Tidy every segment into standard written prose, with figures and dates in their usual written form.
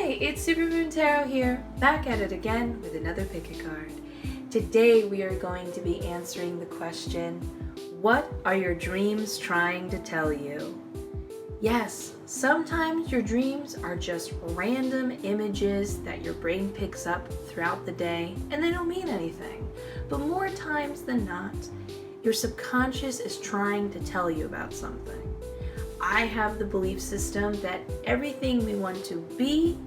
Hi, it's Supermoon Tarot here, back at it again with another pick a card. Today we are going to be answering the question, what are your dreams trying to tell you? Yes, sometimes your dreams are just random images that your brain picks up throughout the day and they don't mean anything. But more times than not, your subconscious is trying to tell you about something. I have the belief system that everything we want to be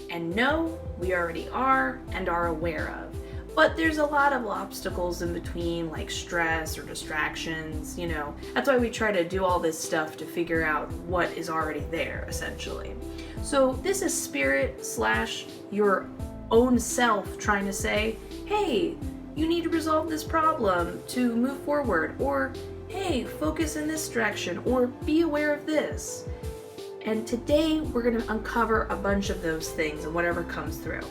and know, we already are and are aware of. But there's a lot of obstacles in between, like stress or distractions, That's why we try to do all this stuff to figure out what is already there, essentially. So this is spirit / your own self trying to say, hey, you need to resolve this problem to move forward, or hey, focus in this direction, or be aware of this. And today we're going to uncover a bunch of those things and whatever comes through.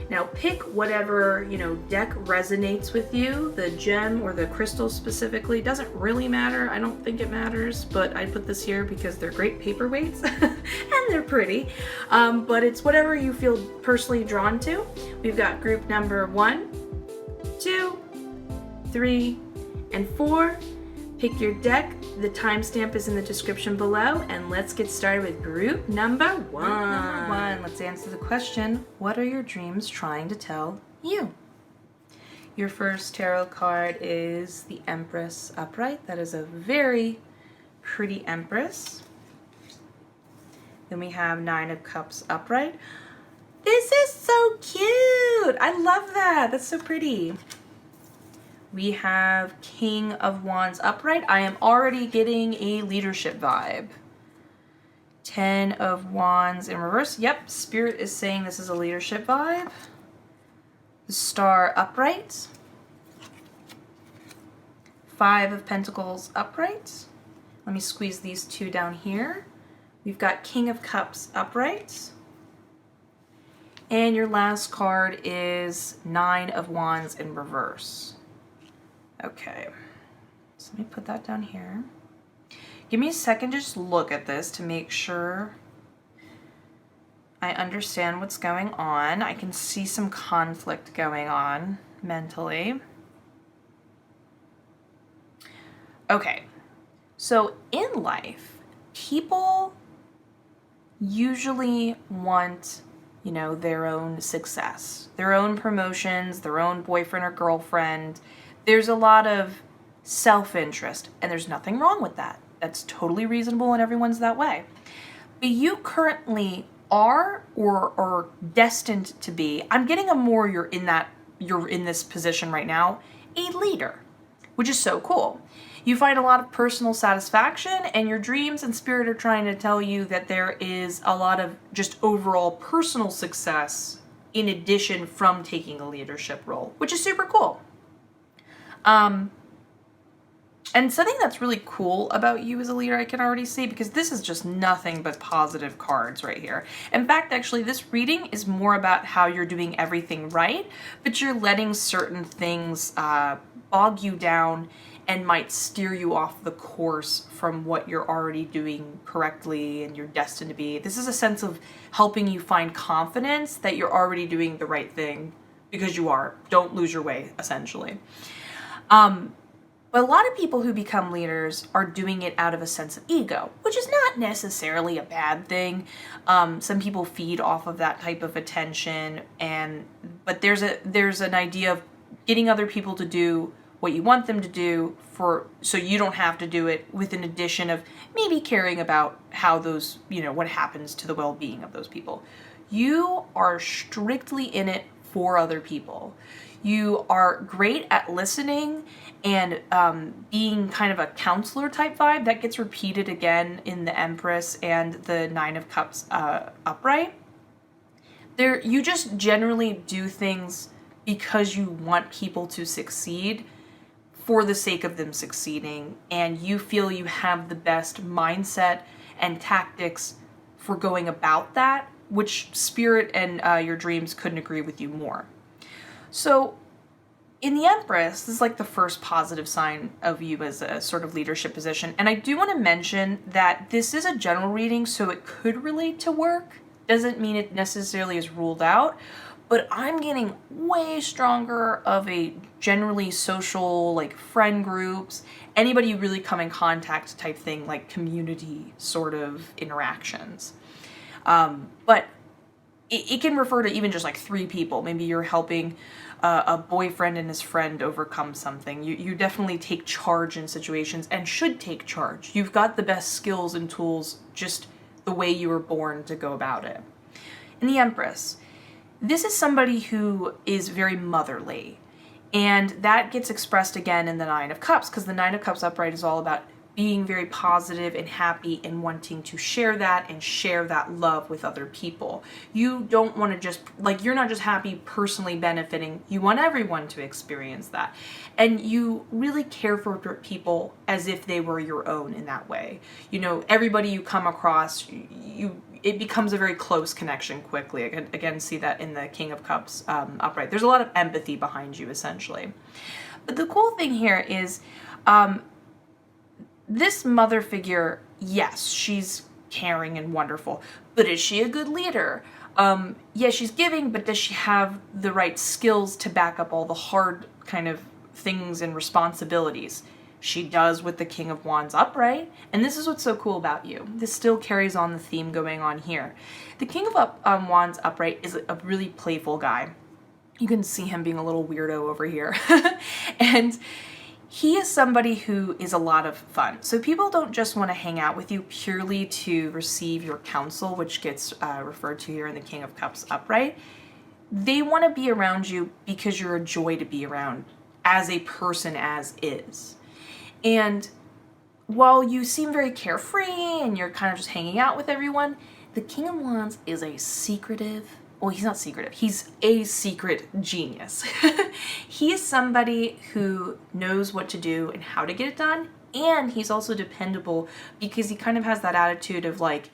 Now pick whatever, deck resonates with you. The gem or the crystal specifically doesn't really matter. I don't think it matters, but I put this here because they're great paperweights and they're pretty. But it's whatever you feel personally drawn to. We've got group number 1, 2, 3, and 4. Pick your deck. The timestamp is in the description below, and let's get started with group number 1. Let's answer the question, what are your dreams trying to tell you? Your first tarot card is the Empress upright. That is a very pretty Empress. Then we have 9 of Cups upright. This is so cute! I love that. That's so pretty. We have King of Wands upright. I am already getting a leadership vibe. 10 of Wands in reverse. Yep, Spirit is saying this is a leadership vibe. The Star upright. 5 of Pentacles upright. Let me squeeze these 2 down here. We've got King of Cups upright. And your last card is 9 of Wands in reverse. Okay, so let me put that down here. Give me a second to just look at this to make sure I understand what's going on. I can see some conflict going on mentally. Okay, so in life, people usually want, their own success, their own promotions, their own boyfriend or girlfriend. There's a lot of self-interest, and there's nothing wrong with that. That's totally reasonable, and everyone's that way. But you currently are or destined to be, I'm getting a more you're in this position right now, a leader, which is so cool. You find a lot of personal satisfaction, and your dreams and spirit are trying to tell you that there is a lot of just overall personal success in addition from taking a leadership role, which is super cool. And something that's really cool about you as a leader, I can already see, because this is just nothing but positive cards right here. In fact, actually, this reading is more about how you're doing everything right, but you're letting certain things bog you down and might steer you off the course from what you're already doing correctly and you're destined to be. This is a sense of helping you find confidence that you're already doing the right thing, because you are. Don't lose your way, essentially. But a lot of people who become leaders are doing it out of a sense of ego, which is not necessarily a bad thing. Some people feed off of that type of attention, but there's an idea of getting other people to do what you want them to do so you don't have to do it, with an addition of maybe caring about how those, what happens to the well-being of those people. You are strictly in it for other people. You are great at listening and being kind of a counselor type vibe. That gets repeated again in the Empress and the 9 of Cups upright. You just generally do things because you want people to succeed for the sake of them succeeding, and you feel you have the best mindset and tactics for going about that, which Spirit and your dreams couldn't agree with you more. So in the Empress, this is like the first positive sign of you as a sort of leadership position. And I do want to mention that this is a general reading, so it could relate to work, doesn't mean it necessarily is ruled out, but I'm getting way stronger of a generally social, like friend groups, anybody you really come in contact type thing, like community sort of interactions. But it can refer to even just like 3 people. Maybe you're helping a boyfriend and his friend overcome something. You definitely take charge in situations and should take charge. You've got the best skills and tools, just the way you were born to go about it. And the Empress. This is somebody who is very motherly, and that gets expressed again in the Nine of Cups, because the Nine of Cups upright is all about being very positive and happy and wanting to share that love with other people. You don't want to just, like, you're not just happy personally benefiting, you want everyone to experience that. And you really care for people as if they were your own in that way. You know, everybody you come across, it becomes a very close connection quickly. I can again see that in the King of Cups upright. There's a lot of empathy behind you, essentially. But the cool thing here is, this mother figure, yes, she's caring and wonderful, but is she a good leader? Yeah, she's giving, but does she have the right skills to back up all the hard kind of things and responsibilities? She does with the King of Wands upright, and this is what's so cool about you. This still carries on the theme going on here. The King of Wands upright is a really playful guy. You can see him being a little weirdo over here. And he is somebody who is a lot of fun. So people don't just want to hang out with you purely to receive your counsel, which gets referred to here in the King of Cups upright. They want to be around you because you're a joy to be around as a person as is. And while you seem very carefree and you're kind of just hanging out with everyone, the King of Wands is a secretive, well, he's not secretive, he's a secret genius. He is somebody who knows what to do and how to get it done, and he's also dependable because he kind of has that attitude of like,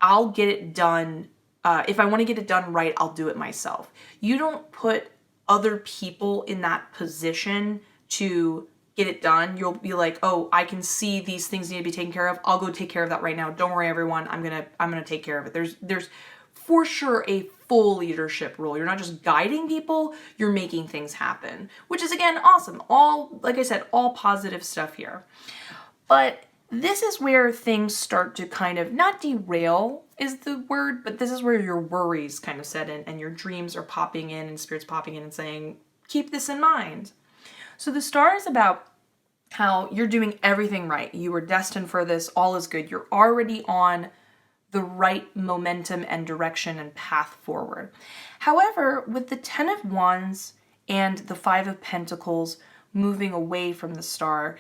I'll get it done. If I want to get it done right, I'll do it myself. You don't put other people in that position to get it done. You'll be like, oh, I can see these things need to be taken care of. I'll go take care of that right now. Don't worry, everyone. I'm gonna take care of it. There's for sure a full leadership role. You're not just guiding people, you're making things happen, which is again awesome. All, like I said, all positive stuff here. But this is where things start to kind of, not derail is the word, but this is where your worries kind of set in and your dreams are popping in and spirits popping in and saying, keep this in mind. So the star is about how you're doing everything right. You were destined for this. All is good. You're already on the right momentum and direction and path forward. However, with the 10 of Wands and the 5 of Pentacles moving away from the star,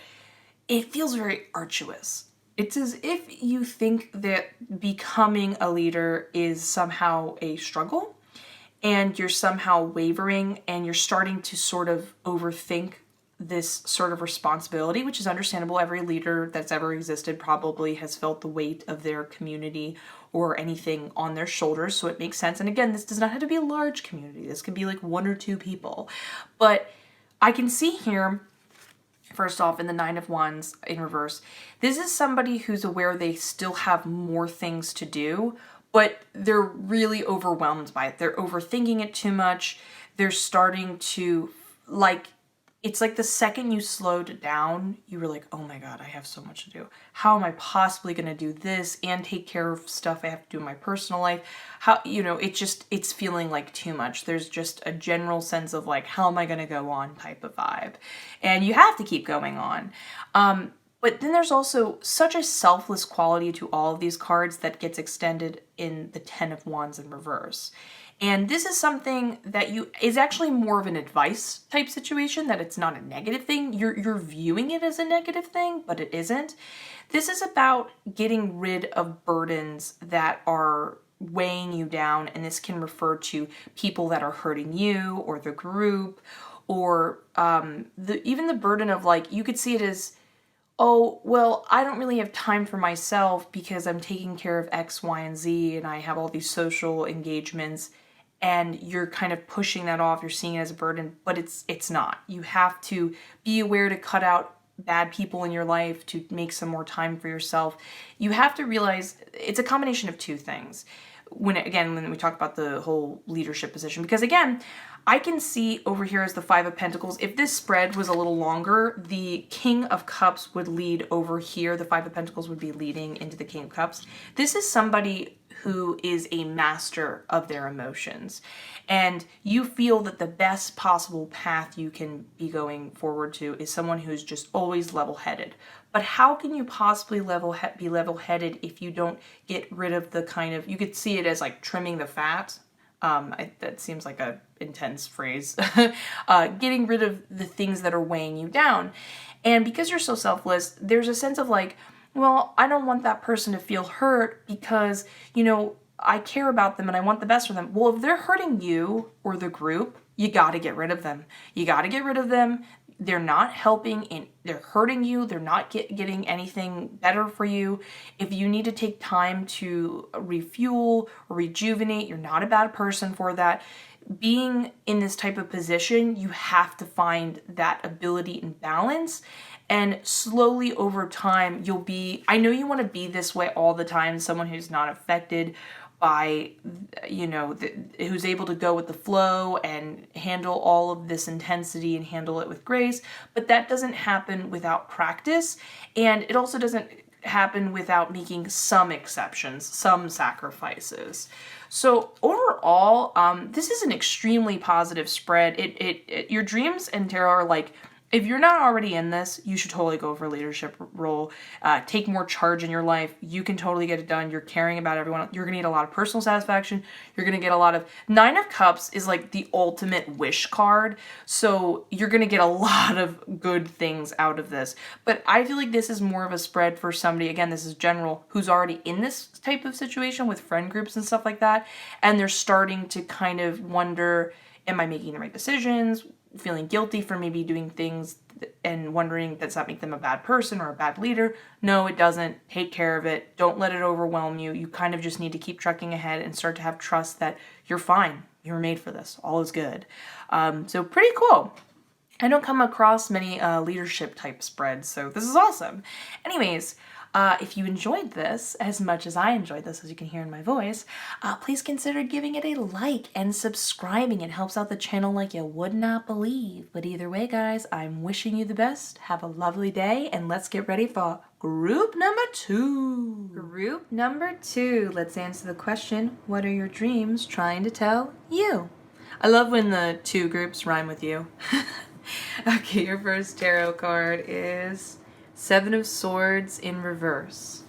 it feels very arduous. It's as if you think that becoming a leader is somehow a struggle and you're somehow wavering and you're starting to sort of overthink this sort of responsibility, which is understandable. Every leader that's ever existed probably has felt the weight of their community or anything on their shoulders, so it makes sense. And again, this does not have to be a large community. This could be like 1 or 2 people. But I can see here, first off, in the 9 of Wands in reverse, this is somebody who's aware they still have more things to do, but they're really overwhelmed by it. They're overthinking it too much. They're starting to, like, it's like the second you slowed down, you were like, oh my God, I have so much to do. How am I possibly going to do this and take care of stuff I have to do in my personal life? How, you know, it's feeling like too much. There's just a general sense of like, how am I going to go on type of vibe? And you have to keep going on. But then there's also such a selfless quality to all of these cards that gets extended in the 10 of Wands in reverse. And this is something that is actually more of an advice type situation, that it's not a negative thing. You're viewing it as a negative thing, but it isn't. This is about getting rid of burdens that are weighing you down, and this can refer to people that are hurting you or the group, or even the burden of, like, you could see it as, oh, well, I don't really have time for myself because I'm taking care of X, Y, and Z, and I have all these social engagements. And you're kind of pushing that off. You're seeing it as a burden, but it's not. You have to be aware to cut out bad people in your life to make some more time for yourself. You have to realize it's a combination of 2 things. when we talk about the whole leadership position, because again, I can see over here as the Five of Pentacles, if this spread was a little longer, the King of Cups would lead over here. The Five of Pentacles would be leading into the King of Cups. This is somebody who is a master of their emotions. And you feel that the best possible path you can be going forward to is someone who's just always level-headed. But how can you possibly be level-headed if you don't get rid of the kind of, you could see it as like trimming the fat. That seems like a intense phrase. Getting rid of the things that are weighing you down. And because you're so selfless, there's a sense of like, well, I don't want that person to feel hurt because, you know, I care about them and I want the best for them. Well, if they're hurting you or the group, you got to get rid of them. You got to get rid of them. They're not helping and they're hurting you. They're not getting anything better for you. If you need to take time to refuel or rejuvenate, you're not a bad person for that. Being in this type of position, you have to find that ability and balance. And slowly over time, you'll be, I know you want to be this way all the time, someone who's not affected by, you know, who's able to go with the flow and handle all of this intensity and handle it with grace. But that doesn't happen without practice. And it also doesn't happen without making some exceptions, some sacrifices. So overall, this is an extremely positive spread. Your dreams and tarot are like, if you're not already in this, you should totally go for a leadership role. Take more charge in your life. You can totally get it done. You're caring about everyone. You're going to get a lot of personal satisfaction. You're going to get a lot of... Nine of Cups is like the ultimate wish card. So you're going to get a lot of good things out of this. But I feel like this is more of a spread for somebody, again, this is general, who's already in this type of situation with friend groups and stuff like that. And they're starting to kind of wonder, am I making the right decisions? Feeling guilty for maybe doing things and wondering, does that make them a bad person or a bad leader? No, it doesn't. Take care of it. Don't let it overwhelm you. You kind of just need to keep trucking ahead and start to have trust that you're fine. You're made for this. All is good. So pretty cool. I don't come across many leadership type spreads, so this is awesome. Anyways, if you enjoyed this as much as I enjoyed this, as you can hear in my voice, please consider giving it a like and subscribing. It helps out the channel like you would not believe. But either way, guys, I'm wishing you the best. Have a lovely day, and let's get ready for group number 2. Group number 2. Let's answer the question, what are your dreams trying to tell you? I love when the 2 groups rhyme with you. Okay, your first tarot card is Seven of Swords in reverse.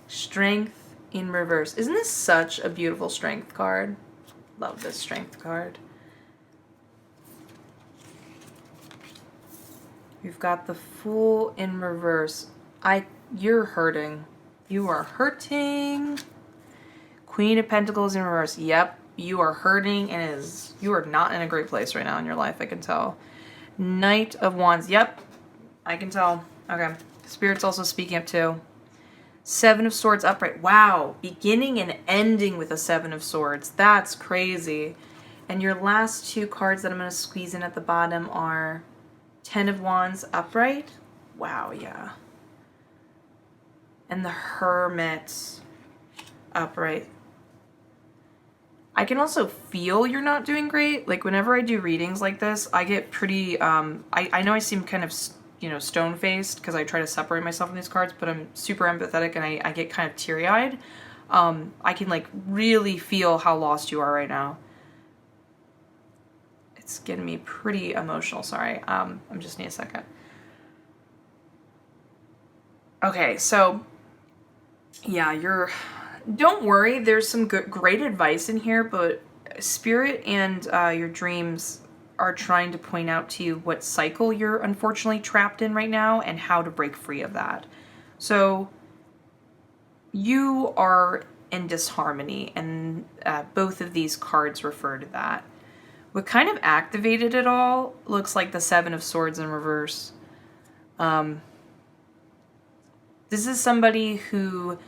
Strength in reverse. Isn't this such a beautiful strength card? Love this strength card. We've got the Fool in reverse. You're hurting. You are hurting. Queen of Pentacles in reverse. Yep, you are hurting and you are not in a great place right now in your life, I can tell. Knight of Wands. Yep, I can tell. Okay. Spirit's also speaking up too. Seven of Swords upright. Wow. Beginning and ending with a Seven of Swords. That's crazy. And your last 2 cards that I'm going to squeeze in at the bottom are Ten of Wands upright. Wow, yeah. And the Hermit upright. I can also feel you're not doing great. Like whenever I do readings like this, I get pretty, I know I seem kind of, you know, stone-faced because I try to separate myself from these cards, but I'm super empathetic and I get kind of teary-eyed. I can like really feel how lost you are right now. It's getting me pretty emotional, sorry. I'm just need a second. Okay, so yeah, don't worry, there's some great advice in here, but Spirit and your dreams are trying to point out to you what cycle you're unfortunately trapped in right now and how to break free of that. So you are in disharmony, and both of these cards refer to that. What kind of activated it all looks like the Seven of Swords in reverse. This is somebody who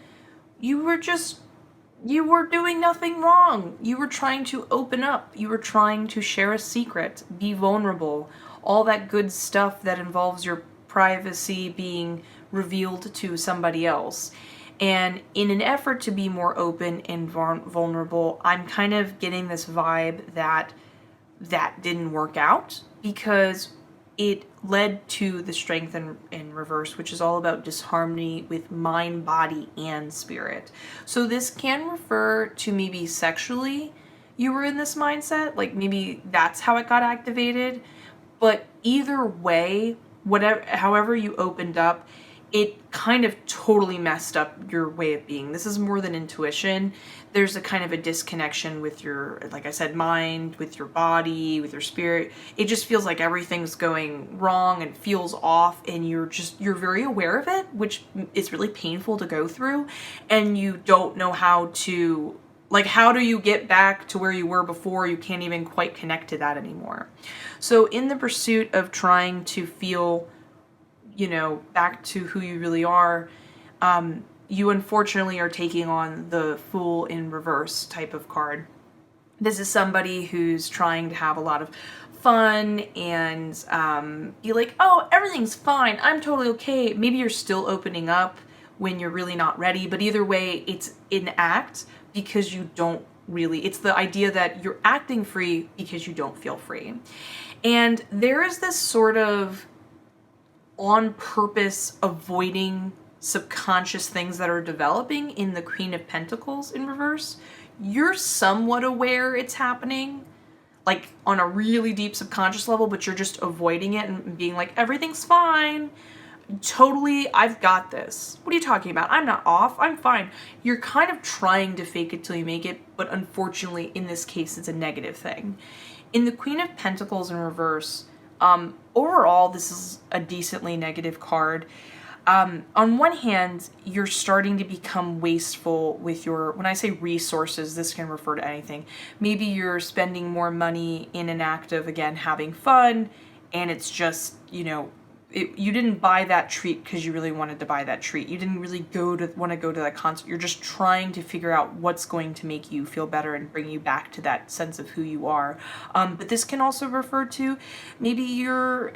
you were doing nothing wrong. You were trying to open up. You were trying to share a secret, be vulnerable, all that good stuff that involves your privacy being revealed to somebody else. And in an effort to be more open and vulnerable, I'm kind of getting this vibe that that didn't work out because it led to the strength in reverse, which is all about disharmony with mind, body, and spirit. So this can refer to maybe sexually you were in this mindset, like maybe that's how it got activated. But either way, whatever, however you opened up, it kind of totally messed up your way of being. This is more than intuition. There's a kind of a disconnection with your, like I said, mind, with your body, with your spirit. It just feels like everything's going wrong and feels off, and you're very aware of it, which is really painful to go through, and you don't know how to, like, how do you get back to where you were before? You can't even quite connect to that anymore. So in the pursuit of trying to feel, back to who you really are, you unfortunately are taking on the Fool in reverse type of card. This is somebody who's trying to have a lot of fun and be like, oh, everything's fine, I'm totally okay. Maybe you're still opening up when you're really not ready, but either way, it's an act because you don't really, it's the idea that you're acting free because you don't feel free. And there is this sort of on purpose avoiding subconscious things that are developing in the Queen of Pentacles in reverse. You're somewhat aware it's happening, like on a really deep subconscious level, but you're just avoiding it and being like, everything's fine. Totally, I've got this. What are you talking about? I'm not off. I'm fine. You're kind of trying to fake it till you make it, but unfortunately, in this case, it's a negative thing. In the Queen of Pentacles in reverse, overall, this is a decently negative card. On one hand, you're starting to become wasteful with your, when I say resources, this can refer to anything. Maybe you're spending more money in an act of, again, having fun, and it's just, you didn't buy that treat because you really wanted to buy that treat. You didn't really want to go to that concert. You're just trying to figure out what's going to make you feel better and bring you back to that sense of who you are. But this can also refer to maybe you're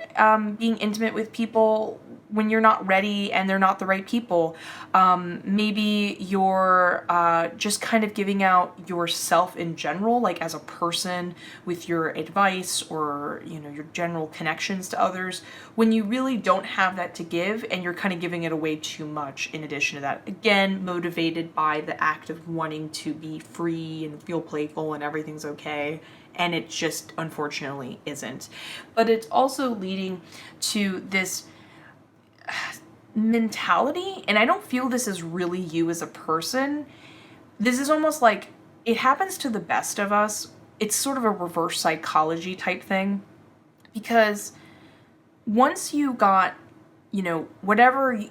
being intimate with people when you're not ready and they're not the right people. Maybe you're just kind of giving out yourself in general, like as a person with your advice or, your general connections to others, when you really don't have that to give and you're kind of giving it away too much in addition to that. Again, motivated by the act of wanting to be free and feel playful and everything's okay. And it just unfortunately isn't. But it's also leading to this mentality, and I don't feel this is really you as a person. This is almost like it happens to the best of us. It's sort of a reverse psychology type thing, because once you got,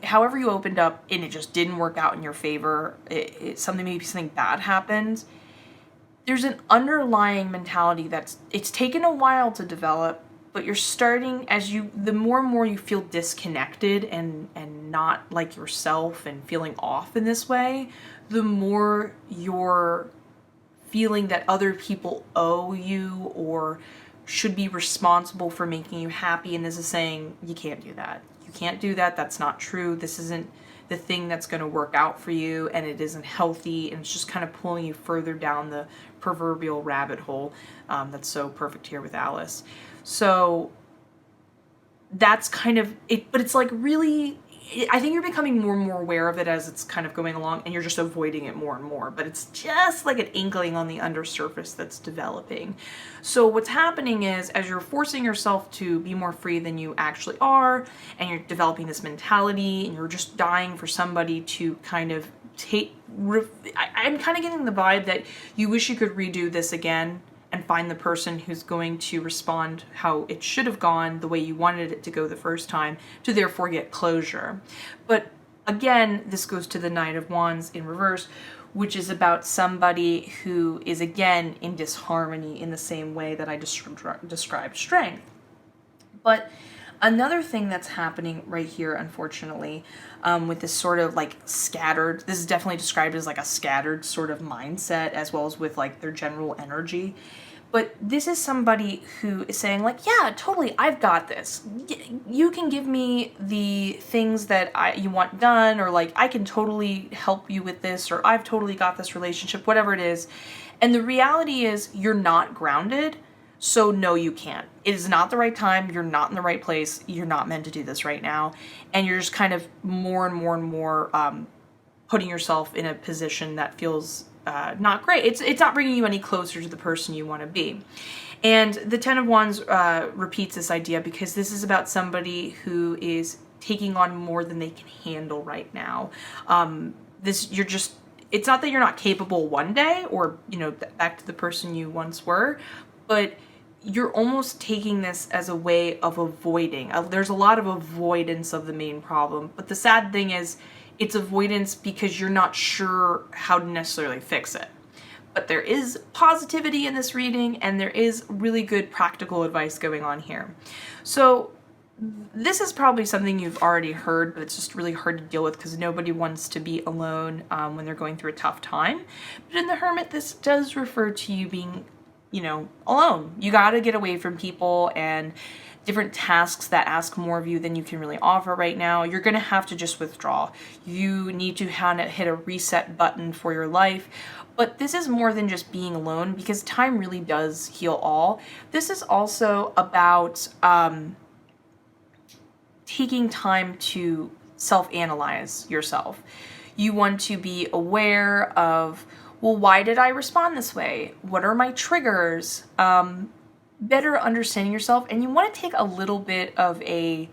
however you opened up and it just didn't work out in your favor, maybe something bad happened, there's an underlying mentality it's taken a while to develop, but you're starting, the more and more you feel disconnected and not like yourself and feeling off in this way, the more you're feeling that other people owe you or should be responsible for making you happy. And this is saying, you can't do that. You can't do that. That's not true. This isn't the thing that's going to work out for you, and it isn't healthy, and it's just kind of pulling you further down the proverbial rabbit hole that's so perfect here with Alice. So that's kind of it, but it's like really, I think you're becoming more and more aware of it as it's kind of going along, and you're just avoiding it more and more, but it's just like an inkling on the undersurface that's developing. So what's happening is, as you're forcing yourself to be more free than you actually are, and you're developing this mentality, and you're just dying for somebody to kind of I'm kind of getting the vibe that you wish you could redo this again and find the person who's going to respond how it should have gone, the way you wanted it to go the first time, to therefore get closure. But again, this goes to the Knight of Wands in reverse, which is about somebody who is again in disharmony in the same way that I described strength. But another thing that's happening right here, unfortunately, with this sort of like scattered, this is definitely described as like a scattered sort of mindset, as well as with like their general energy. But this is somebody who is saying like, yeah, totally, I've got this. You can give me the things that you want done, or like, I can totally help you with this, or I've totally got this relationship, whatever it is. And the reality is you're not grounded. So no, you can't. It is not the right time. You're not in the right place. You're not meant to do this right now. And you're just kind of more and more and more putting yourself in a position that feels not great. It's not bringing you any closer to the person you want to be. And the Ten of Wands repeats this idea because this is about somebody who is taking on more than they can handle right now. It's not that you're not capable one day, or, back to the person you once were, but you're almost taking this as a way of avoiding. There's a lot of avoidance of the main problem, but the sad thing is it's avoidance because you're not sure how to necessarily fix it. But there is positivity in this reading, and there is really good practical advice going on here. So this is probably something you've already heard, but it's just really hard to deal with because nobody wants to be alone when they're going through a tough time. But in the Hermit, this does refer to you being alone. You got to get away from people and different tasks that ask more of you than you can really offer right now. You're going to have to just withdraw. You need to hit a reset button for your life. But this is more than just being alone, because time really does heal all. This is also about taking time to self-analyze yourself. You want to be aware of, well, why did I respond this way? What are my triggers? Better understanding yourself, and you want to take a little bit of a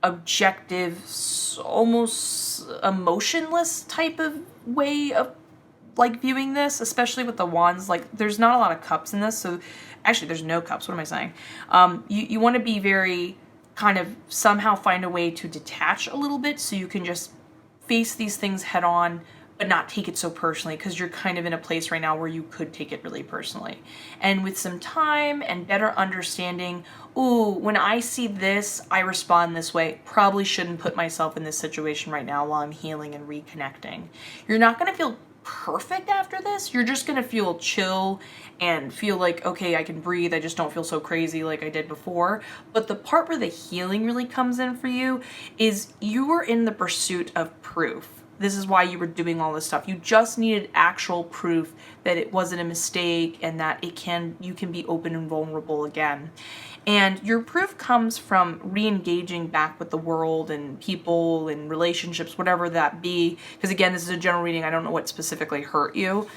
objective, almost emotionless type of way of like viewing this, especially with the wands. Like, there's not a lot of cups in this, so actually there's no cups. What am I saying? You want to be very kind of somehow find a way to detach a little bit so you can just face these things head on, but not take it so personally, because you're kind of in a place right now where you could take it really personally. And with some time and better understanding, ooh, when I see this, I respond this way. Probably shouldn't put myself in this situation right now while I'm healing and reconnecting. You're not going to feel perfect after this. You're just going to feel chill and feel like, okay, I can breathe. I just don't feel so crazy like I did before. But the part where the healing really comes in for you is you were in the pursuit of proof. This is why you were doing all this stuff. You just needed actual proof that it wasn't a mistake and that you can be open and vulnerable again. And your proof comes from re-engaging back with the world and people and relationships, whatever that be. Because again, this is a general reading. I don't know what specifically hurt you.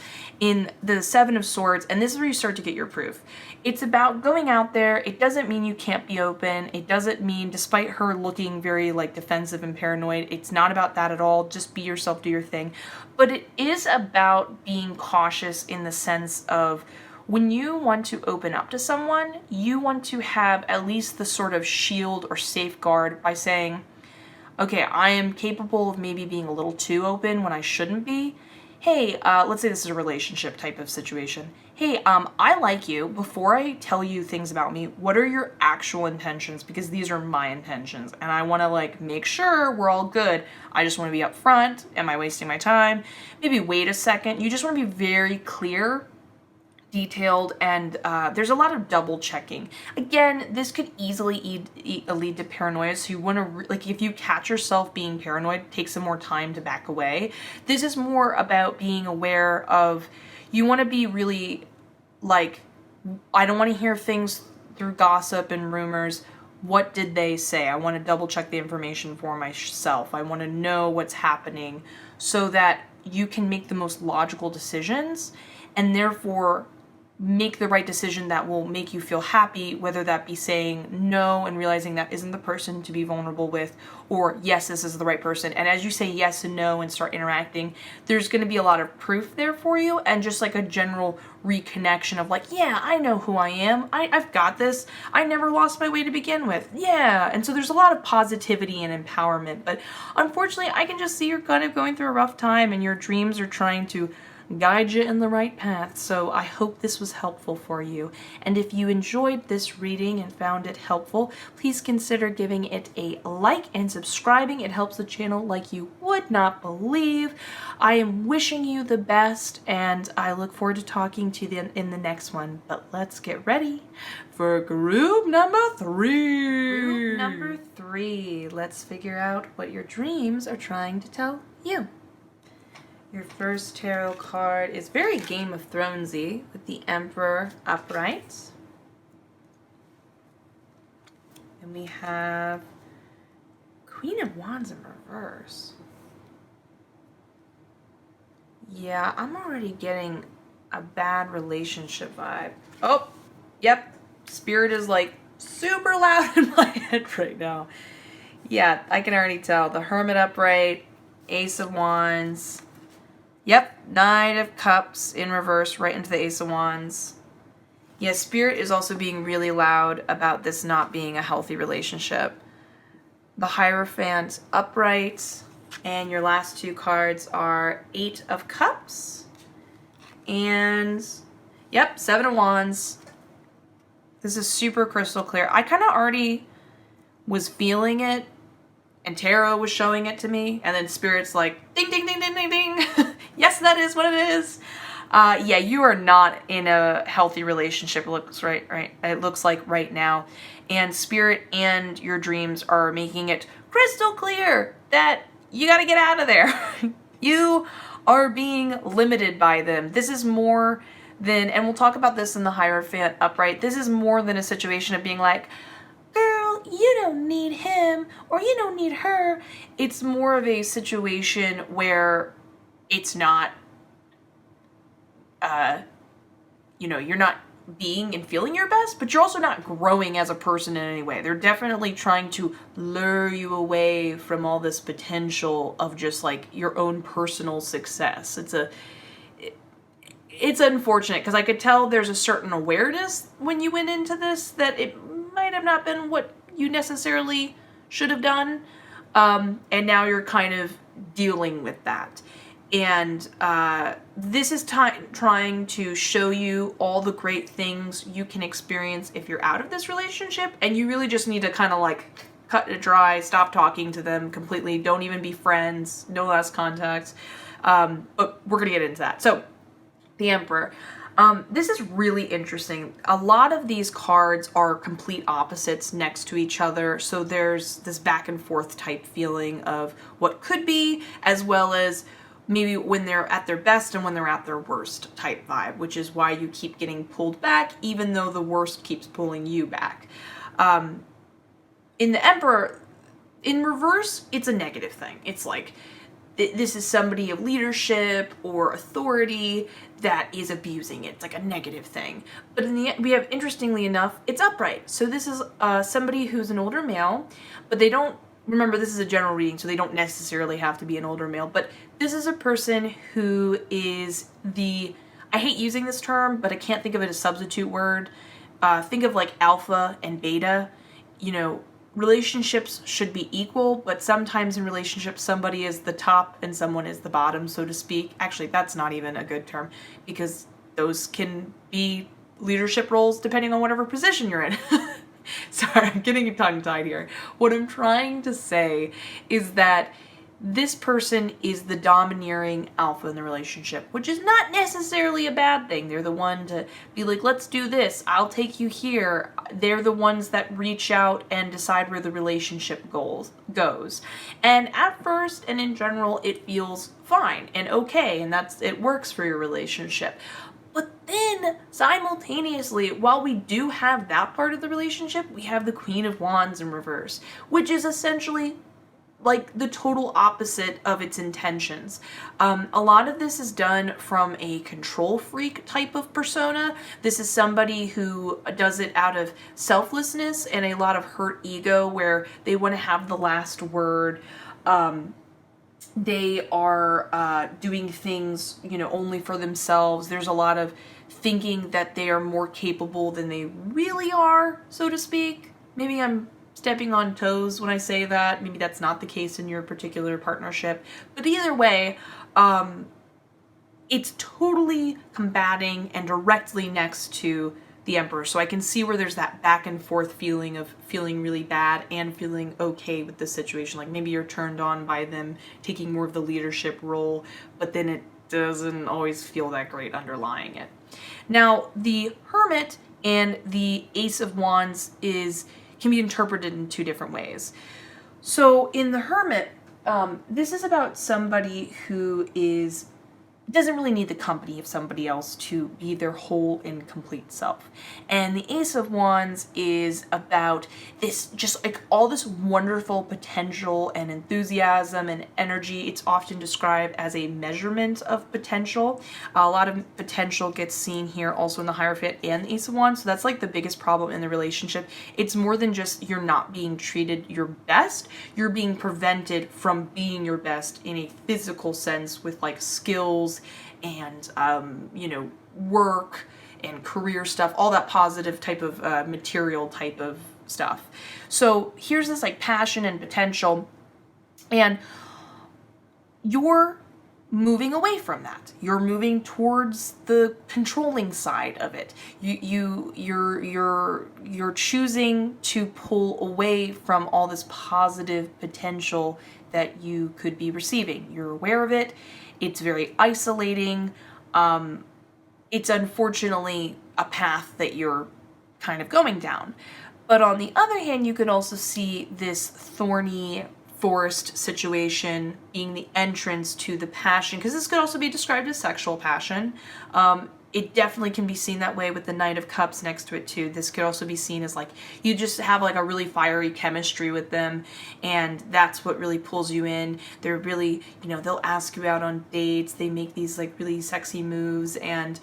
In the Seven of Swords, and this is where you start to get your proof. It's about going out there. It doesn't mean you can't be open. It doesn't mean, despite her looking very like defensive and paranoid, it's not about that at all. Just be yourself, do your thing. But it is about being cautious in the sense of, when you want to open up to someone, you want to have at least the sort of shield or safeguard by saying, okay, I am capable of maybe being a little too open when I shouldn't be. Hey, let's say this is a relationship type of situation. Hey, I like you. Before I tell you things about me, what are your actual intentions? Because these are my intentions, and I want to like make sure we're all good. I just want to be upfront. Am I wasting my time? Maybe wait a second. You just want to be very clear, detailed, and there's a lot of double checking. Again, this could easily lead to paranoia, so you want to like, if you catch yourself being paranoid, take some more time to back away. This is more about being aware of, you want to be really like, I don't want to hear things through gossip and rumors. What did they say? I want to double check the information for myself. I want to know what's happening so that you can make the most logical decisions, and therefore make the right decision that will make you feel happy, whether that be saying no and realizing that isn't the person to be vulnerable with, or yes, this is the right person. And as you say yes and no and start interacting, there's going to be a lot of proof there for you, and just like a general reconnection of like, yeah, I know who I am. I've got this. I never lost my way to begin with. Yeah. And so there's a lot of positivity and empowerment. But unfortunately, I can just see you're kind of going through a rough time, and your dreams are trying to guide you in the right path. So I hope this was helpful for you. And if you enjoyed this reading and found it helpful, please consider giving it a like and subscribing. It helps the channel like you would not believe. I am wishing you the best, and I look forward to talking to you in the next one. But let's get ready for group number 3. Group number 3. Let's figure out what your dreams are trying to tell you. Your first tarot card is very Game of Thronesy with the Emperor upright. And we have Queen of Wands in reverse. Yeah, I'm already getting a bad relationship vibe. Oh, yep. Spirit is like super loud in my head right now. Yeah, I can already tell. The Hermit upright, Ace of Wands. Yep, Knight of Cups in reverse right into the Ace of Wands. Yeah, Spirit is also being really loud about this not being a healthy relationship. The Hierophant upright, and your last 2 cards are 8 of Cups and, yep, 7 of Wands. This is super crystal clear. I kind of already was feeling it, and Tarot was showing it to me, and then Spirit's like, ding, ding, ding, ding, ding, ding. Yes, that is what it is. Yeah, you are not in a healthy relationship. It looks It looks like right now, and Spirit and your dreams are making it crystal clear that you got to get out of there. You are being limited by them. This is more than, and we'll talk about this in the Hierophant upright. This is more than a situation of being like, girl, you don't need him or you don't need her. It's more of a situation where it's not, you're not being and feeling your best, but you're also not growing as a person in any way. They're definitely trying to lure you away from all this potential of just like your own personal success. It's unfortunate because I could tell there's a certain awareness when you went into this that it might have not been what you necessarily should have done. And now you're kind of dealing with that. And this is trying to show you all the great things you can experience if you're out of this relationship. And you really just need to kind of like cut it dry, stop talking to them completely. Don't even be friends, no last contact. But we're going to get into that. So the Emperor. This is really interesting. A lot of these cards are complete opposites next to each other. So there's this back and forth type feeling of what could be, as well as maybe when they're at their best and when they're at their worst type vibe, which is why you keep getting pulled back, even though the worst keeps pulling you back. In the Emperor, in reverse, it's a negative thing. It's like, this is somebody of leadership or authority that is abusing it. It's like a negative thing. But in the end, we have, interestingly enough, it's upright. So this is somebody who's an older male, but they don't, remember this is a general reading, so they don't necessarily have to be an older male, but this is a person who is I hate using this term, but I can't think of it as a substitute word. Think of like alpha and beta. Relationships should be equal, but sometimes in relationships, somebody is the top and someone is the bottom, so to speak. Actually, that's not even a good term because those can be leadership roles depending on whatever position you're in. Sorry, I'm getting tongue-tied here. What I'm trying to say is that this person is the domineering alpha in the relationship, which is not necessarily a bad thing. They're the one to be like, let's do this. I'll take you here. They're the ones that reach out and decide where the relationship goes. And at first and in general, it feels fine and okay, and it works for your relationship. But then, simultaneously, while we do have that part of the relationship, we have the Queen of Wands in reverse, which is essentially like the total opposite of its intentions. A lot of this is done from a control freak type of persona. This is somebody who does it out of selflessness and a lot of hurt ego where they want to have the last word. They are doing things, only for themselves. There's a lot of thinking that they are more capable than they really are, so to speak. Maybe I'm stepping on toes when I say that. Maybe that's not the case in your particular partnership. But either way, it's totally combating and directly next to the Emperor. So I can see where there's that back and forth feeling of feeling really bad and feeling okay with the situation. Like maybe you're turned on by them taking more of the leadership role, but then it doesn't always feel that great underlying it. Now, the Hermit and the Ace of Wands can be interpreted in two different ways. So in the Hermit, this is about somebody who doesn't really need the company of somebody else to be their whole and complete self. And the Ace of Wands is about this, just like all this wonderful potential and enthusiasm and energy. It's often described as a measurement of potential. A lot of potential gets seen here also in the Hierophant and the Ace of Wands. So that's like the biggest problem in the relationship. It's more than just you're not being treated your best. You're being prevented from being your best in a physical sense with like skills and work and career stuff, all that positive type of material type of stuff. So here's this like passion and potential, and you're moving away from that. You're moving towards the controlling side of it. You're choosing to pull away from all this positive potential that you could be receiving. You're aware of it. It's very isolating. It's unfortunately a path that you're kind of going down. But on the other hand, you could also see this thorny forest situation being the entrance to the passion, because this could also be described as sexual passion. It definitely can be seen that way with the Knight of Cups next to it too. This could also be seen as like you just have like a really fiery chemistry with them, and that's what really pulls you in. They're really, they'll ask you out on dates. They make these like really sexy moves, and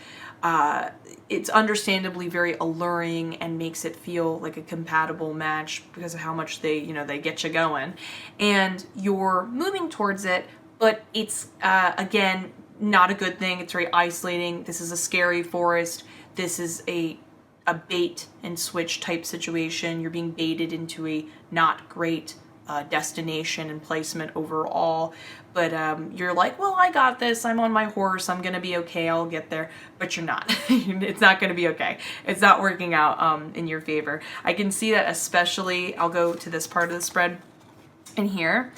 it's understandably very alluring and makes it feel like a compatible match because of how much they get you going, and you're moving towards it. But it's again, not a good thing. It's very isolating. This is a scary forest. This is a bait and switch type situation. You're being baited into a not great destination and placement overall. But you're like, well, I got this. I'm on my horse. I'm going to be okay. I'll get there. But you're not. It's not going to be okay. It's not working out in your favor. I can see that especially, I'll go to this part of the spread in here.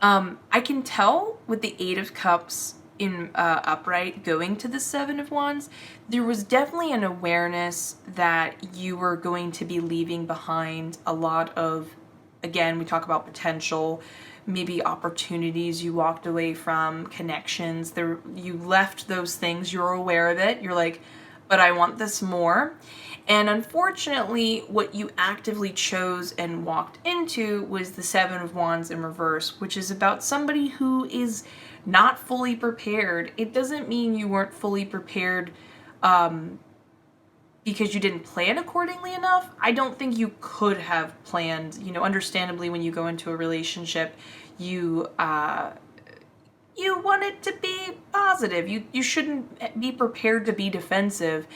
I can tell with the Eight of Cups in upright going to the Seven of Wands, there was definitely an awareness that you were going to be leaving behind a lot of, again, we talk about potential, maybe opportunities you walked away from, connections. You left those things, you're aware of it, you're like, but I want this more. And unfortunately, what you actively chose and walked into was the Seven of Wands in reverse, which is about somebody who is not fully prepared. It doesn't mean you weren't fully prepared because you didn't plan accordingly enough. I don't think you could have planned, understandably when you go into a relationship, you want it to be positive. You shouldn't be prepared to be defensive,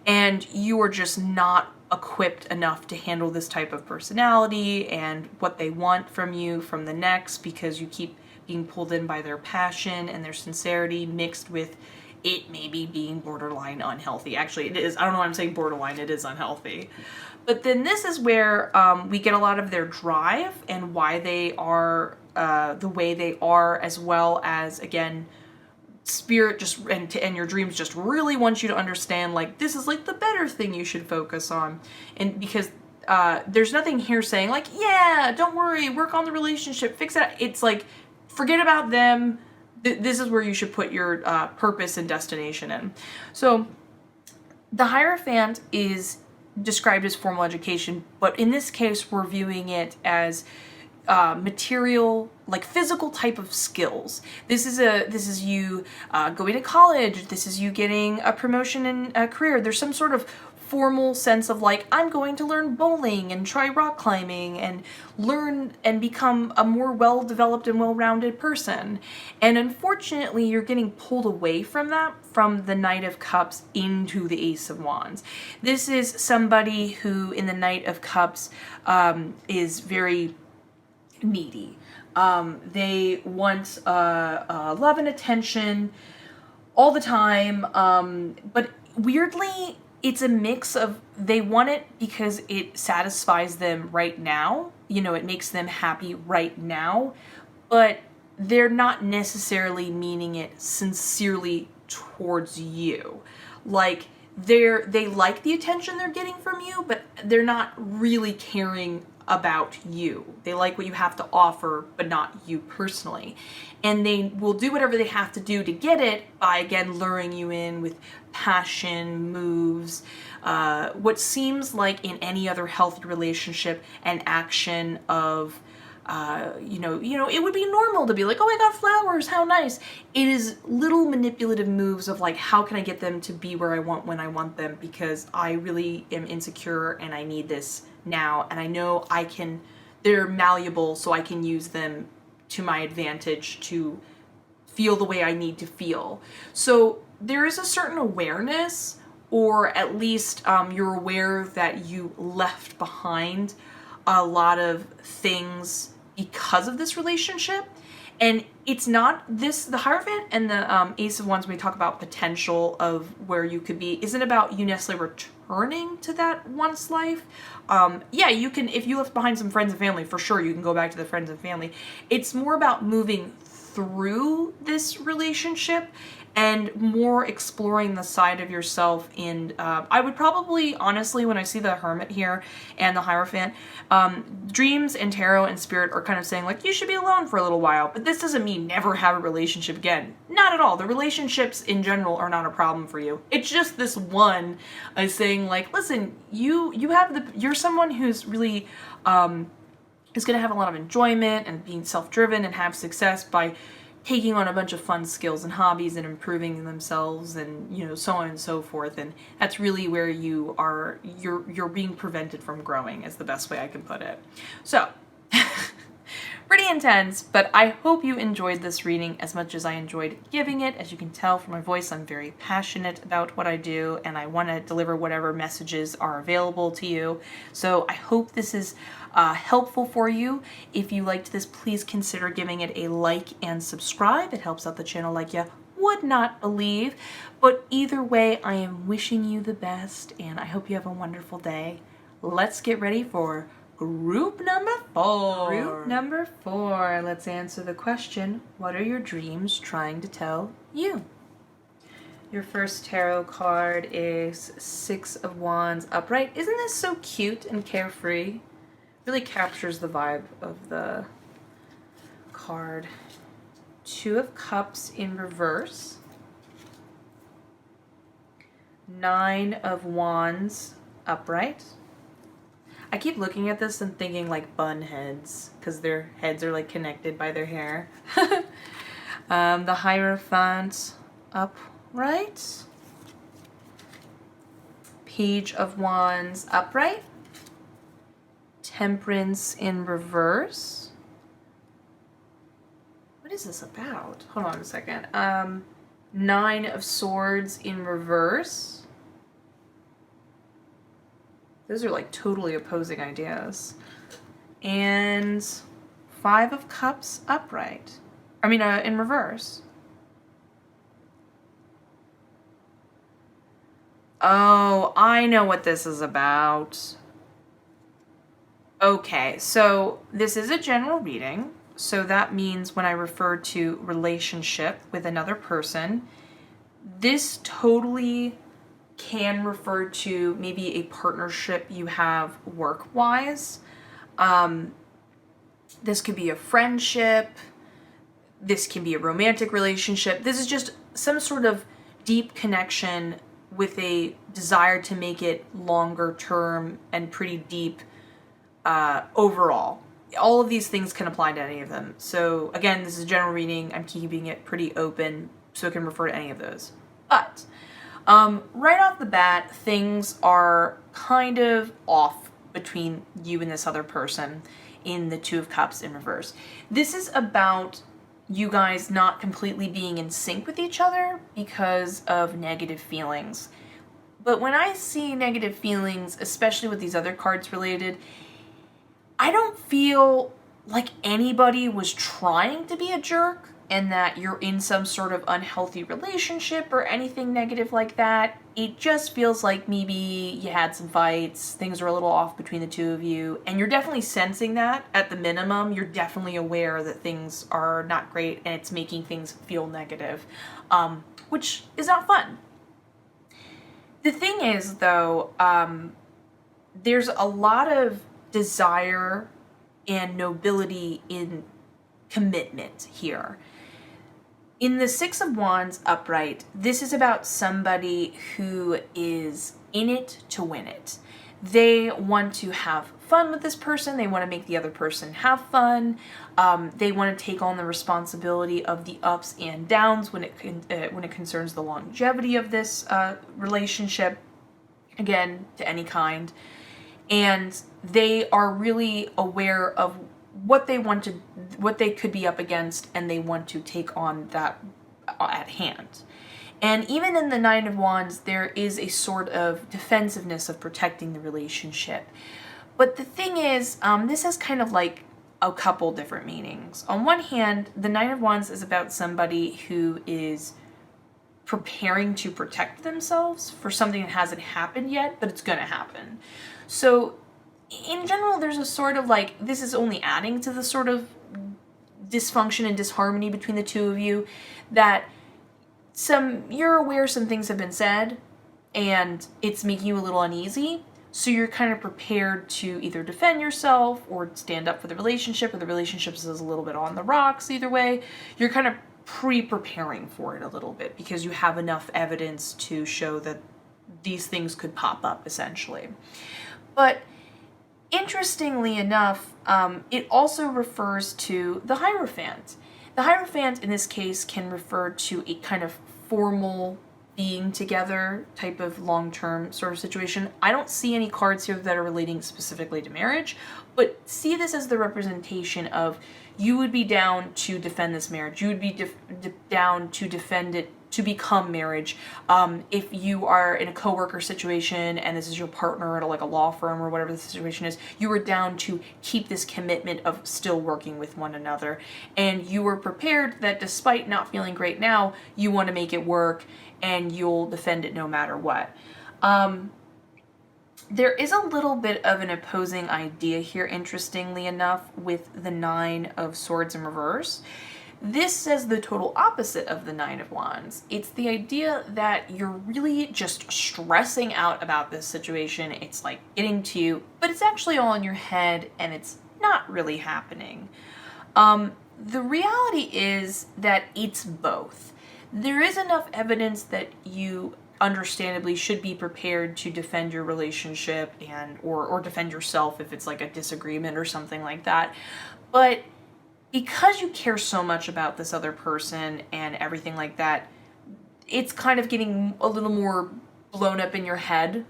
and you are just not equipped enough to handle this type of personality and what they want from you from the next, because you keep being pulled in by their passion and their sincerity mixed with it maybe being borderline unhealthy. Actually, it is. I don't know why I'm saying borderline. It is unhealthy. But then this is where we get a lot of their drive and why they are the way they are, as well as, again, spirit just and your dreams just really want you to understand, like, this is like the better thing you should focus on. And because there's nothing here saying like, yeah, don't worry, work on the relationship, fix it. It's like, forget about them. This is where you should put your purpose and destination in. So the Hierophant is described as formal education, but in this case, we're viewing it as material, like physical type of skills. This is you going to college. This is you getting a promotion in a career. There's some sort of formal sense of like, I'm going to learn bowling and try rock climbing and learn and become a more well-developed and well-rounded person. And unfortunately, you're getting pulled away from that, from the Knight of Cups into the Ace of Wands. This is somebody who in the Knight of Cups is very needy. They want love and attention, all the time. But weirdly, it's a mix of they want it because it satisfies them right now. It makes them happy right now, but they're not necessarily meaning it sincerely towards you. Like, they like the attention they're getting from you, but they're not really caring about you. They like what you have to offer, but not you personally. And they will do whatever they have to do to get it by, again, luring you in with passion, moves, what seems like in any other healthy relationship, an action of, it would be normal to be like, oh, I got flowers, how nice. It is little manipulative moves of like, how can I get them to be where I want when I want them, because I really am insecure and I need this now, and I know they're malleable, so I can use them to my advantage to feel the way I need to feel. So there is a certain awareness, or at least you're aware that you left behind a lot of things because of this relationship. And it's not this, the Hierophant and the Ace of Wands, when we talk about potential of where you could be, isn't about you necessarily returning to that once life. Yeah, you can, if you left behind some friends and family, for sure, you can go back to the friends and family. It's more about moving through this relationship and more exploring the side of yourself. And I would probably, honestly, when I see the Hermit here and the Hierophant, dreams and tarot and spirit are kind of saying like, you should be alone for a little while, but this doesn't mean never have a relationship again. Not at all. The relationships in general are not a problem for you. It's just this one is saying like, listen, you're someone who's really is going to have a lot of enjoyment and being self-driven and have success by taking on a bunch of fun skills and hobbies and improving themselves and, so on and so forth. And that's really where you're being prevented from growing, is the best way I can put it. So, pretty intense, but I hope you enjoyed this reading as much as I enjoyed giving it. As you can tell from my voice, I'm very passionate about what I do, and I want to deliver whatever messages are available to you. So I hope this is helpful for you. If you liked this, please consider giving it a like and subscribe. It helps out the channel like you would not believe. But either way, I am wishing you the best, and I hope you have a wonderful day. Let's get ready for group number 4. Group number 4. Let's answer the question, what are your dreams trying to tell you? Your first tarot card is 6 of Wands upright. Isn't this so cute and carefree? Really captures the vibe of the card. 2 of Cups in reverse. 9 of Wands upright. I keep looking at this and thinking like bun heads, because their heads are like connected by their hair. The Hierophant upright. Page of Wands upright. Temperance in reverse. What is this about? Hold on a second. 9 of Swords in reverse. Those are like totally opposing ideas. And 5 of Cups upright. In reverse. Oh, I know what this is about. Okay, so this is a general reading. So that means when I refer to relationship with another person, this totally can refer to maybe a partnership you have work-wise. This could be a friendship. This can be a romantic relationship. This is just some sort of deep connection with a desire to make it longer term and pretty deep overall. All of these things can apply to any of them. So again, this is a general reading. I'm keeping it pretty open so it can refer to any of those. But right off the bat, things are kind of off between you and this other person in the 2 of Cups in reverse. This is about you guys not completely being in sync with each other because of negative feelings. But when I see negative feelings, especially with these other cards related, I don't feel like anybody was trying to be a jerk and that you're in some sort of unhealthy relationship or anything negative like that. It just feels like maybe you had some fights, things are a little off between the two of you, and you're definitely sensing that at the minimum. You're definitely aware that things are not great and it's making things feel negative, which is not fun. The thing is, though, there's a lot of desire and nobility in commitment here. In the Six of Wands upright, this is about somebody who is in it to win it. They want to have fun with this person. They want to make the other person have fun. They want to take on the responsibility of the ups and downs when it concerns the longevity of this relationship, again, to any kind. And they are really aware of what they could be up against, and they want to take on that at hand. And even in the Nine of Wands, there is a sort of defensiveness of protecting the relationship. But the thing is, this has kind of like a couple different meanings. On one hand, the Nine of Wands is about somebody who is preparing to protect themselves for something that hasn't happened yet, but it's going to happen. So in general, there's a sort of like, this is only adding to the sort of dysfunction and disharmony between the two of you, that you're aware some things have been said and it's making you a little uneasy. So you're kind of prepared to either defend yourself or stand up for the relationship, or the relationship is a little bit on the rocks. Either way, you're kind of pre-preparing for it a little bit because you have enough evidence to show that these things could pop up, essentially. But interestingly enough, it also refers to the Hierophant. The Hierophant in this case can refer to a kind of formal being together type of long-term sort of situation. I don't see any cards here that are relating specifically to marriage, but see this as the representation of you would be down to defend this marriage. You would be down to defend it, to become marriage. If you are in a coworker situation and this is your partner at like a law firm or whatever the situation is, you are down to keep this commitment of still working with one another. And you are prepared that despite not feeling great now, you want to make it work and you'll defend it no matter what. There is a little bit of an opposing idea here, interestingly enough, with the Nine of Swords in reverse. This says the total opposite of the Nine of Wands. It's the idea that you're really just stressing out about this situation. It's like getting to you, but it's actually all in your head and it's not really happening. The reality is that it's both. There is enough evidence that you understandably should be prepared to defend your relationship and or defend yourself if it's like a disagreement or something like that. But because you care so much about this other person and everything like that, it's kind of getting a little more blown up in your head.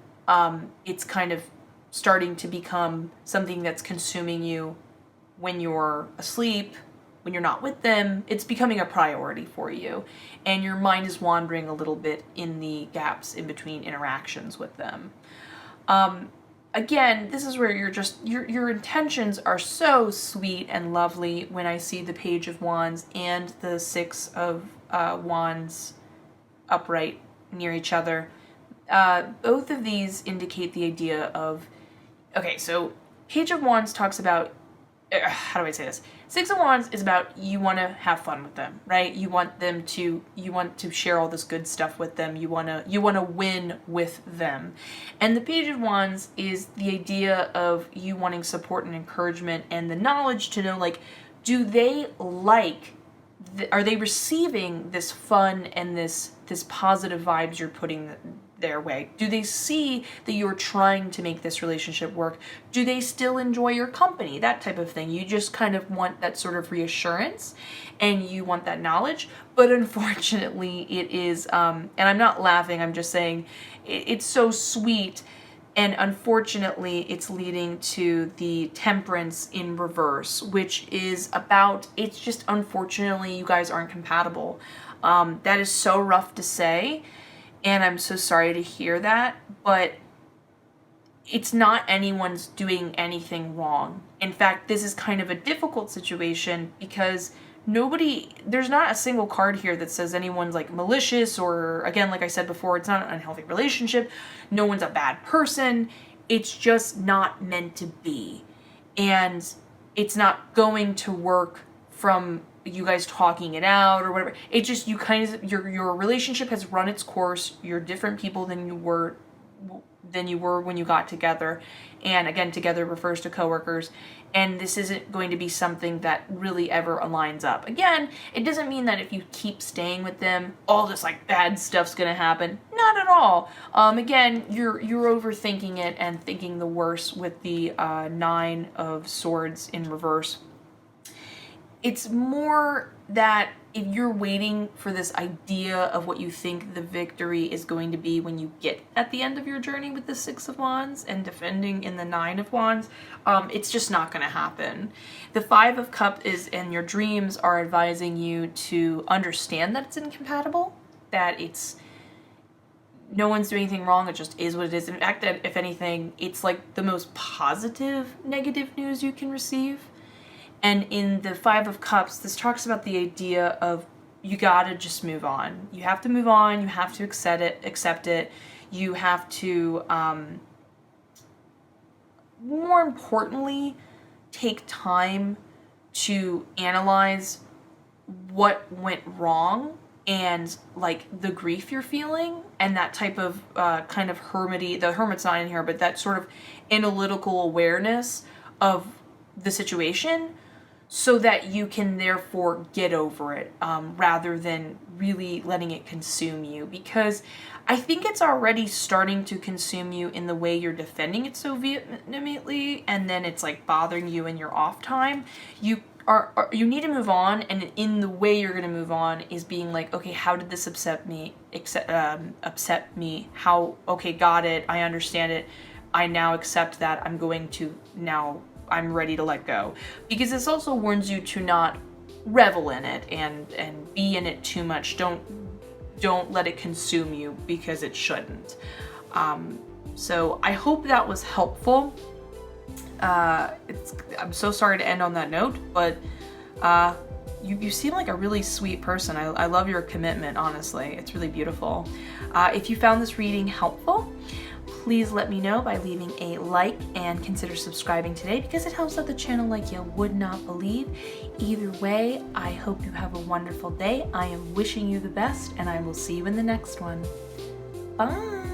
It's kind of starting to become something that's consuming you when you're asleep, when you're not with them. It's becoming a priority for you, and your mind is wandering a little bit in the gaps in between interactions with them. Again, this is where your intentions are so sweet and lovely when I see the Page of Wands and the Six of Wands upright near each other. Both of these indicate the idea of, okay, so Page of Wands talks about, how do I say this? Six of Wands is about you want to have fun with them, right? You want to share all this good stuff with them. You want to win with them. And the Page of Wands is the idea of you wanting support and encouragement and the knowledge to know, like, do they are they receiving this fun and this positive vibes you're putting their way? Do they see that you're trying to make this relationship work? Do they still enjoy your company? That type of thing. You just kind of want that sort of reassurance and you want that knowledge. But unfortunately it is, and I'm not laughing, I'm just saying it's so sweet, and unfortunately it's leading to the Temperance in reverse, which is about, it's just unfortunately you guys aren't compatible. That is so rough to say, and I'm so sorry to hear that, but it's not anyone's doing anything wrong. In fact, this is kind of a difficult situation because there's not a single card here that says anyone's like malicious, or again, like I said before, it's not an unhealthy relationship. No one's a bad person. It's just not meant to be. And it's not going to work from you guys talking it out or whatever. It just, you kind of, your relationship has run its course. You're different people than you were when you got together. And again, together refers to coworkers. And this isn't going to be something that really ever aligns up. Again, it doesn't mean that if you keep staying with them, all this like bad stuff's gonna happen. Not at all. Again, you're overthinking it and thinking the worst with the 9 of Swords in reverse. It's more that if you're waiting for this idea of what you think the victory is going to be when you get at the end of your journey with the 6 of Wands and defending in the 9 of Wands, it's just not going to happen. The 5 of Cups is, and your dreams are advising you to understand that it's incompatible, that it's, no one's doing anything wrong, it just is what it is. In fact, that if anything, it's like the most positive negative news you can receive. And in the 5 of Cups, this talks about the idea of you gotta just move on. You have to move on. You have to accept it. You have to, more importantly, take time to analyze what went wrong and like the grief you're feeling and that type of kind of hermity. The hermit's not in here, but that sort of analytical awareness of the situation, so that you can therefore get over it, rather than really letting it consume you. Because I think it's already starting to consume you in the way you're defending it so vehemently, and then it's like bothering you in your off time. You need to move on, and in the way you're going to move on is being like, okay, how did this upset me? How, okay, got it. I understand it. I now accept that. I'm ready to let go. Because this also warns you to not revel in it and be in it too much. Don't let it consume you, because it shouldn't. So I hope that was helpful. I'm so sorry to end on that note, but you seem like a really sweet person. I love your commitment, honestly. It's really beautiful. If you found this reading helpful, please let me know by leaving a like and consider subscribing today, because it helps out the channel like you would not believe. Either way, I hope you have a wonderful day. I am wishing you the best, and I will see you in the next one. Bye!